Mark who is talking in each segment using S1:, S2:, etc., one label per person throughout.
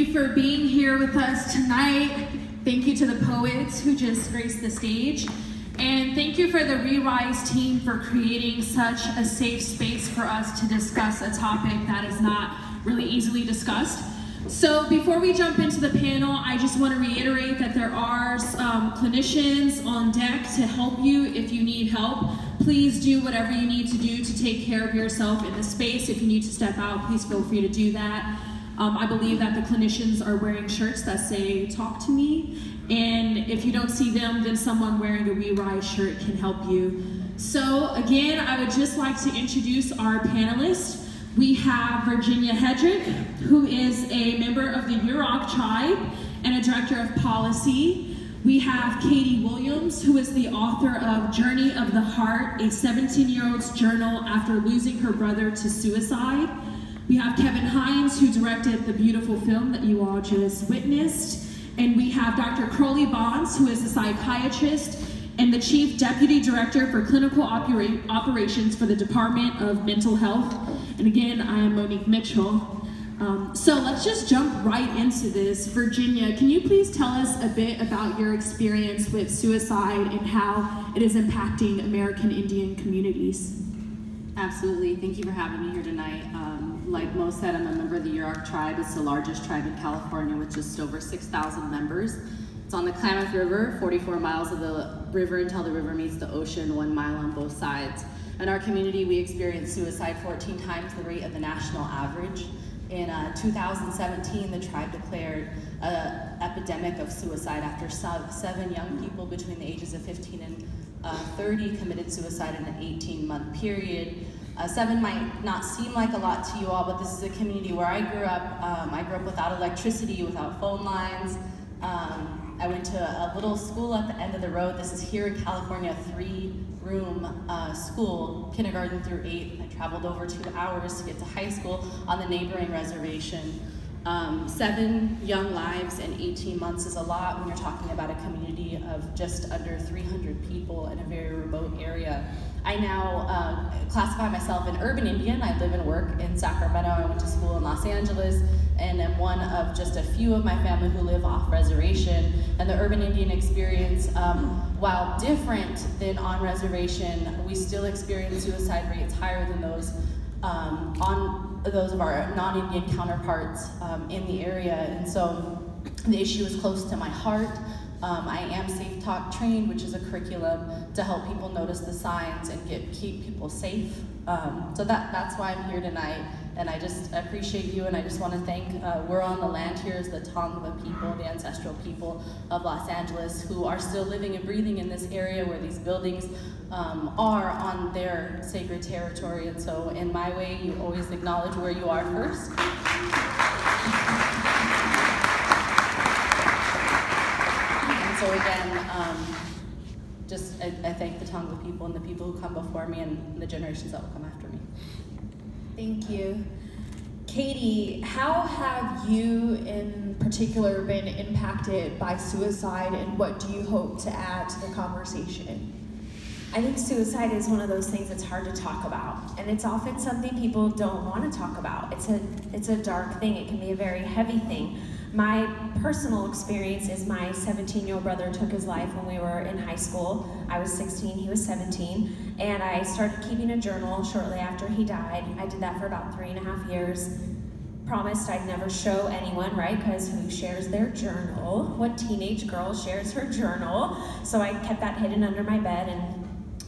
S1: you for being here with us tonight. Thank you to the poets who just graced the stage. And thank you for the ReRise team for creating such a safe space for us to discuss a topic that is not really easily discussed. So before we jump into the panel, I just want to reiterate that there are clinicians on deck to help you if you need help. Please do whatever you need to do to take care of yourself in the space. If you need to step out, please feel free to do that. I believe that the clinicians are wearing shirts that say, "Talk to me." And if you don't see them, then someone wearing a ReRise shirt can help you. So again, I would just like to introduce our panelists. We have Virginia Hedrick, who is a member of the Yurok tribe and a director of policy. We have Katie Williams, who is the author of Journey of the Heart, a 17-year-old's journal after losing her brother to suicide. We have Kevin Hines, who directed the beautiful film that you all just witnessed. And we have Dr. Crowley Bonds, who is a psychiatrist and the Chief Deputy Director for Clinical Operations for the Department of Mental Health. And again, I am Monique Mitchell. So let's just jump right into this. Virginia, can you please tell us a bit about your experience with suicide and how it is impacting American Indian communities?
S2: Absolutely, thank you for having me here tonight. Like Mo said, I'm a member of the Yurok tribe. It's the largest tribe in California with just over 6,000 members. It's on the Klamath River, 44 miles of the river until the river meets the ocean, 1 mile on both sides. In our community, we experience suicide 14 times the rate of the national average. In 2017, the tribe declared an epidemic of suicide after 7 young people between the ages of 15 and 30 committed suicide in an 18-month period. 7 might not seem like a lot to you all, but this is a community where I grew up. I grew up without electricity, without phone lines. I went to a little school at the end of the road. This is here in California, a 3-room school, kindergarten through 8th. I traveled over 2 hours to get to high school on the neighboring reservation. 7 young lives in 18 months is a lot when you're talking about a community of just under 300 people in a very remote area. I now classify myself an urban Indian. I live and work in Sacramento. I went to school in Los Angeles and am one of just a few of my family who live off reservation. And the urban Indian experience, while different than on reservation, we still experience suicide rates higher than those those of our non-Indian counterparts in the area. And so the issue is close to my heart. I am Safe Talk trained, which is a curriculum to help people notice the signs and keep people safe. So that's why I'm here tonight, and I just appreciate you, and I just want to thank, we're on the land here is the Tongva people, the ancestral people of Los Angeles, who are still living and breathing in this area where these buildings are on their sacred territory. And so in my way, you always acknowledge where you are first. So again, I thank the Tongva people and the people who come before me and the generations that will come after me.
S1: Thank you. Katie, how have you in particular been impacted by suicide, and what do you hope to add to the conversation?
S3: I think suicide is one of those things that's hard to talk about, and it's often something people don't want to talk about. It's a dark thing. It can be a very heavy thing. My personal experience is my 17-year-old brother took his life when we were in high school. I was 16, he was 17, and I started keeping a journal shortly after he died. I did that for about 3.5 years. Promised I'd never show anyone, right? Because who shares their journal? What teenage girl shares her journal? So I kept that hidden under my bed, and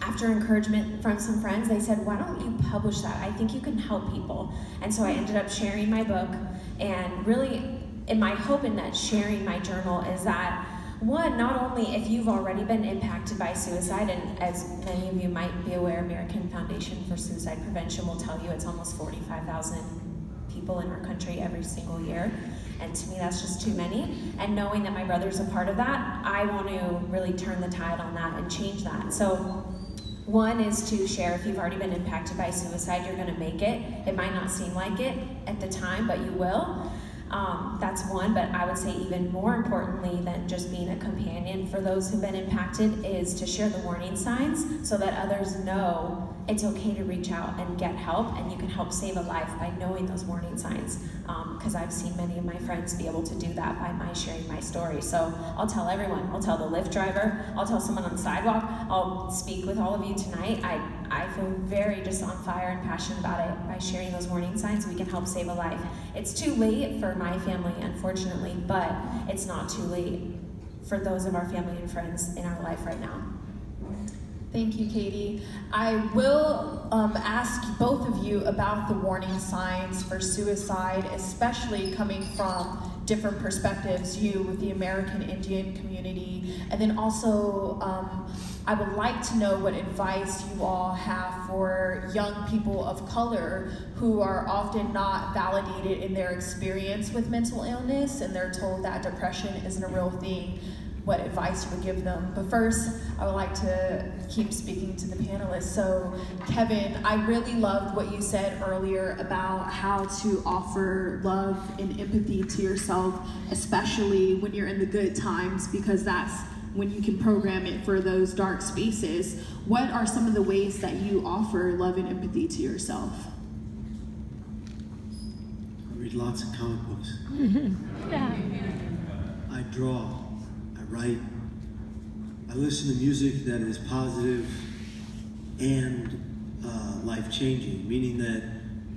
S3: after encouragement from some friends, they said, why don't you publish that? I think you can help people. And so I ended up sharing my book, and really, in my hope in that sharing my journal is that, one, not only if you've already been impacted by suicide, and as many of you might be aware, American Foundation for Suicide Prevention will tell you it's almost 45,000 people in our country every single year. And to me, that's just too many. And knowing that my brother's a part of that, I want to really turn the tide on that and change that. So one is to share if you've already been impacted by suicide, you're gonna make it. It might not seem like it at the time, but you will. That's one, but I would say even more importantly than just being a companion for those who've been impacted is to share the warning signs so that others know it's okay to reach out and get help, and you can help save a life by knowing those warning signs. Because I've seen many of my friends be able to do that by my sharing my story. So I'll tell everyone. I'll tell the Lyft driver. I'll tell someone on the sidewalk. I'll speak with all of you tonight. I feel very just on fire and passionate about it. By sharing those warning signs, we can help save a life. It's too late for my family, unfortunately, but it's not too late for those of our family and friends in our life right now.
S4: Thank you, Katie. I will ask both of you about the warning signs for suicide, especially coming from different perspectives, you with the American Indian community, and then also I would like to know what advice you all have for young people of color who are often not validated in their experience with mental illness, and they're told that depression isn't a real thing. What advice you would give them. But first, I would like to keep speaking to the panelists. So, Kevin, I really loved what you said earlier about how to offer love and empathy to yourself, especially when you're in the good times, because that's when you can program it for those dark spaces. What are some of the ways that you offer love and empathy to yourself?
S5: I read lots of comic books.
S4: Yeah.
S5: I draw. Write. I listen to music that is positive and life-changing, meaning that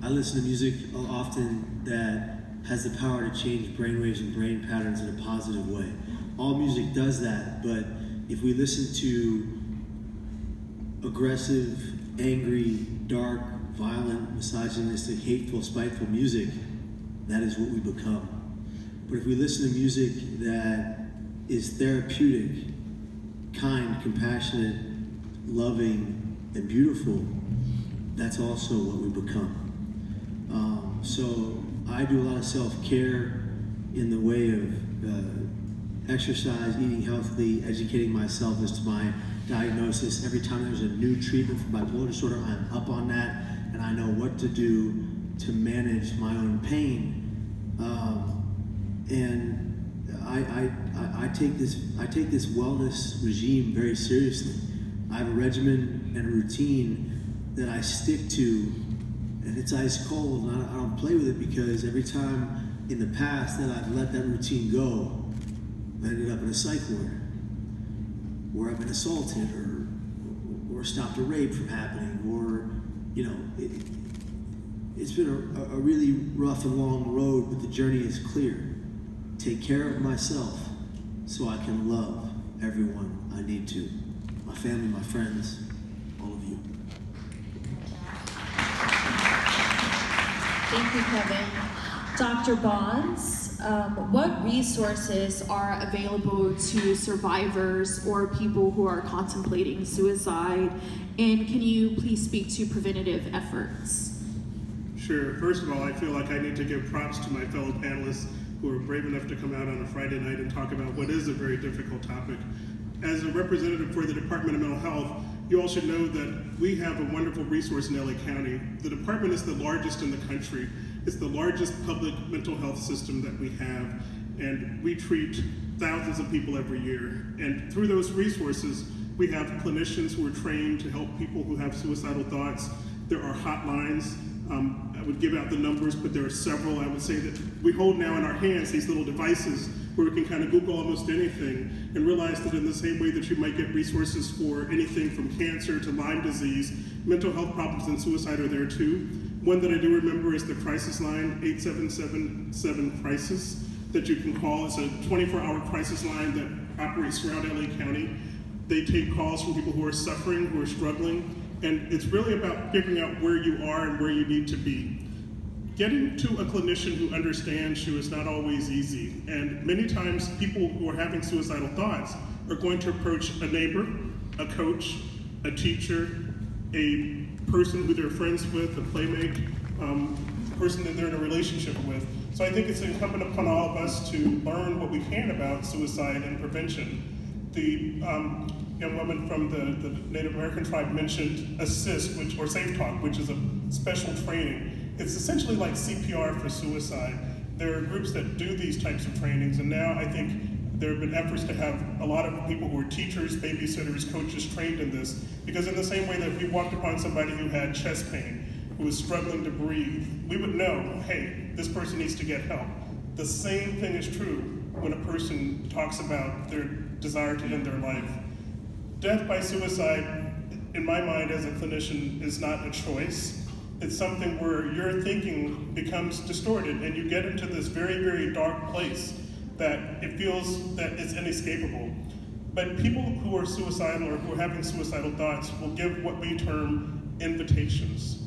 S5: I listen to music often that has the power to change brainwaves and brain patterns in a positive way. All music does that, but if we listen to aggressive, angry, dark, violent, misogynistic, hateful, spiteful music, that is what we become. But if we listen to music that is therapeutic, kind, compassionate, loving, and beautiful, that's also what we become. So I do a lot of self-care in the way of exercise, eating healthily, educating myself as to my diagnosis. Every time there's a new treatment for bipolar disorder, I'm up on that, and I know what to do to manage my own pain. And I take this wellness regime very seriously. I have a regimen and a routine that I stick to, and it's ice cold, and I don't play with it, because every time in the past that I've let that routine go, I ended up in a psych ward where I've been assaulted or stopped a rape from happening, or, you know, it's been a really rough and long road, but the journey is clear. Take care of myself so I can love everyone I need to. My family, my friends, all of you.
S4: Thank you, Kevin. Dr. Bonds, what resources are available to survivors or people who are contemplating suicide? And can you please speak to preventative efforts?
S6: Sure. First of all, I feel like I need to give props to my fellow panelists who are brave enough to come out on a Friday night and talk about what is a very difficult topic. As a representative for the Department of Mental Health, you all should know that we have a wonderful resource in LA County. The department is the largest in the country. It's the largest public mental health system that we have, and we treat thousands of people every year. And through those resources, we have clinicians who are trained to help people who have suicidal thoughts. There are hotlines. I would give out the numbers, but there are several. I would say that we hold now in our hands these little devices where we can kind of Google almost anything and realize that in the same way that you might get resources for anything from cancer to Lyme disease, mental health problems and suicide are there too. One that I do remember is the crisis line, 8777-CRISIS, that you can call. It's a 24-hour crisis line that operates throughout LA County. They take calls from people who are suffering, who are struggling, and it's really about figuring out where you are and where you need to be. Getting to a clinician who understands you is not always easy, and many times people who are having suicidal thoughts are going to approach a neighbor, a coach, a teacher, a person who they're friends with, a playmate, a person that they're in a relationship with. So I think it's incumbent upon all of us to learn what we can about suicide and prevention. The young woman from the Native American tribe mentioned ASSIST, or Safe Talk, which is a special training. It's essentially like CPR for suicide. There are groups that do these types of trainings, and now I think There have been efforts to have a lot of people who are teachers, babysitters, coaches trained in this, because in the same way that if we walked upon somebody who had chest pain, who was struggling to breathe, we would know, hey, this person needs to get help. The same thing is true when a person talks about their desire to end their life. Death by suicide, in my mind as a clinician, is not a choice. It's something where your thinking becomes distorted and you get into this very, very dark place that it feels that it's inescapable. But people who are suicidal or who are having suicidal thoughts will give what we term invitations.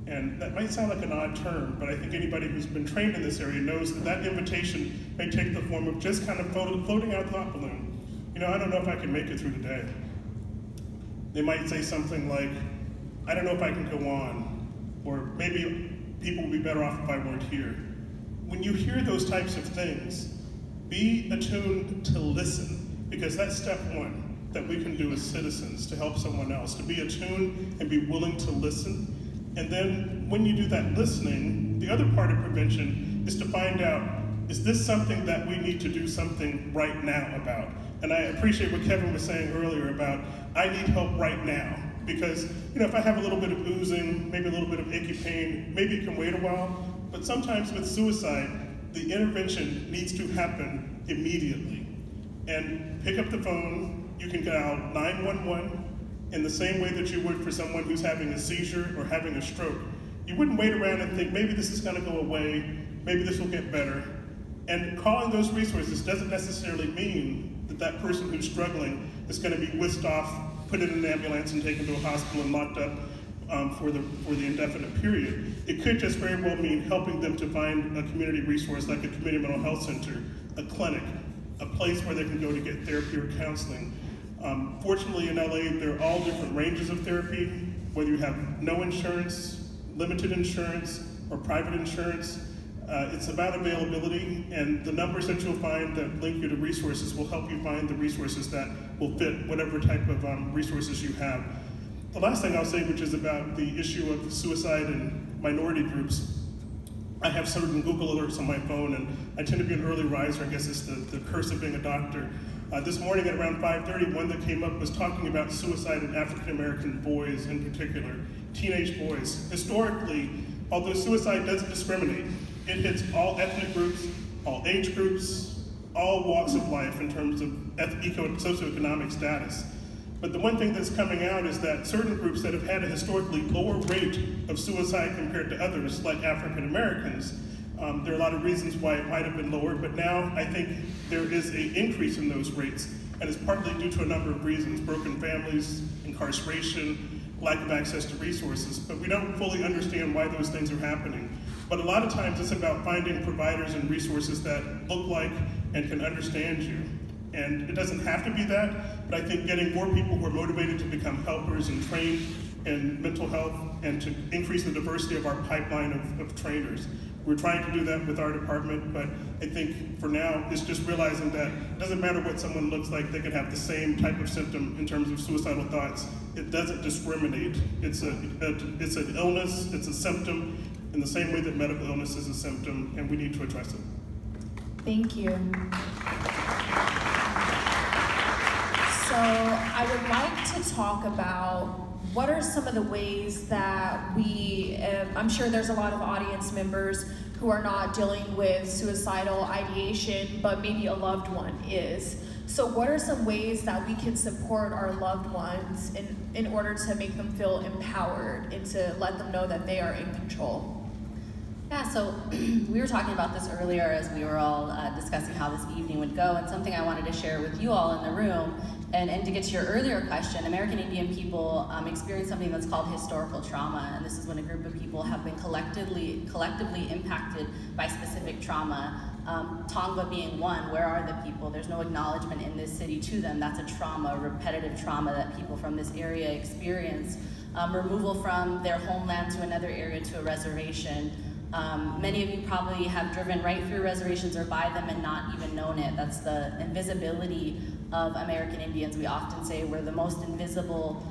S6: And that might sound like an odd term, but I think anybody who's been trained in this area knows that that invitation may take the form of just kind of floating out a thought balloon. You know, I don't know if I can make it through today. They might say something like, I don't know if I can go on, or maybe people would be better off if I weren't here. When you hear those types of things, be attuned to listen, because that's step one that we can do as citizens to help someone else, to be attuned and be willing to listen. And then when you do that listening, the other part of prevention is to find out, is this something that we need to do something right now about? And I appreciate what Kevin was saying earlier about, I need help right now. Because, you know, if I have a little bit of oozing, maybe a little bit of achy pain, maybe it can wait a while. But sometimes with suicide, the intervention needs to happen immediately. And pick up the phone, you can dial 911 in the same way that you would for someone who's having a seizure or having a stroke. You wouldn't wait around and think, maybe this is gonna go away, maybe this will get better. And calling those resources doesn't necessarily mean that that person who's struggling is gonna be whisked off, put in an ambulance and taken to a hospital and locked up for the indefinite period. It could just very well mean helping them to find a community resource like a community mental health center, a clinic, a place where they can go to get therapy or counseling. Fortunately in LA, there are all different ranges of therapy, whether you have no insurance, limited insurance, or private insurance. It's about availability, and the numbers that you'll find that link you to resources will help you find the resources that will fit whatever type of resources you have. The last thing I'll say, which is about the issue of suicide in minority groups, I have certain Google alerts on my phone, and I tend to be an early riser. I guess it's the curse of being a doctor. This morning at around 5:30, one that came up was talking about suicide in African-American boys in particular, teenage boys. Historically, although suicide doesn't discriminate, it hits all ethnic groups, all age groups, all walks of life in terms of socioeconomic status. But the one thing that's coming out is that certain groups that have had a historically lower rate of suicide compared to others, like African Americans, there are a lot of reasons why it might have been lower, but now I think there is an increase in those rates, and it's partly due to a number of reasons: broken families, incarceration, lack of access to resources. But we don't fully understand why those things are happening. But a lot of times it's about finding providers and resources that look like and can understand you. And it doesn't have to be that, but I think getting more people who are motivated to become helpers and trained in mental health and to increase the diversity of our pipeline of trainers. We're trying to do that with our department, but I think for now, it's just realizing that it doesn't matter what someone looks like, they can have the same type of symptom in terms of suicidal thoughts. It doesn't discriminate. It's an illness, it's a symptom, in the same way that medical illness is a symptom, and we need to address it.
S4: Thank you. So I would like to talk about what are some of the ways that we, I'm sure there's a lot of audience members who are not dealing with suicidal ideation, but maybe a loved one is. So what are some ways that we can support our loved ones in order to make them feel empowered and to let them know that they are in control?
S2: Yeah, so we were talking about this earlier as we were all discussing how this evening would go, and something I wanted to share with you all in the room, and to get to your earlier question, American Indian people experience something that's called historical trauma, and this is when a group of people have been collectively impacted by specific trauma. Tongva being one, where are the people? There's no acknowledgement in this city to them. That's a trauma, a repetitive trauma that people from this area experience. Removal from their homeland to another area, to a reservation. Many of you probably have driven right through reservations or by them and not even known it. That's the invisibility of American Indians. We often say we're the most invisible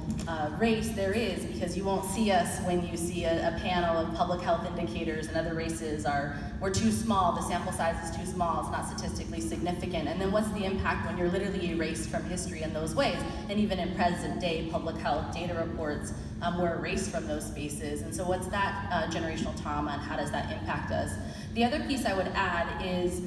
S2: race there is, because you won't see us when you see a panel of public health indicators and other races we're too small, the sample size is too small, it's not statistically significant. And then what's the impact when you're literally erased from history in those ways? And even in present day public health data reports, we're erased from those spaces. And so what's that generational trauma, and how does that impact us? The other piece I would add is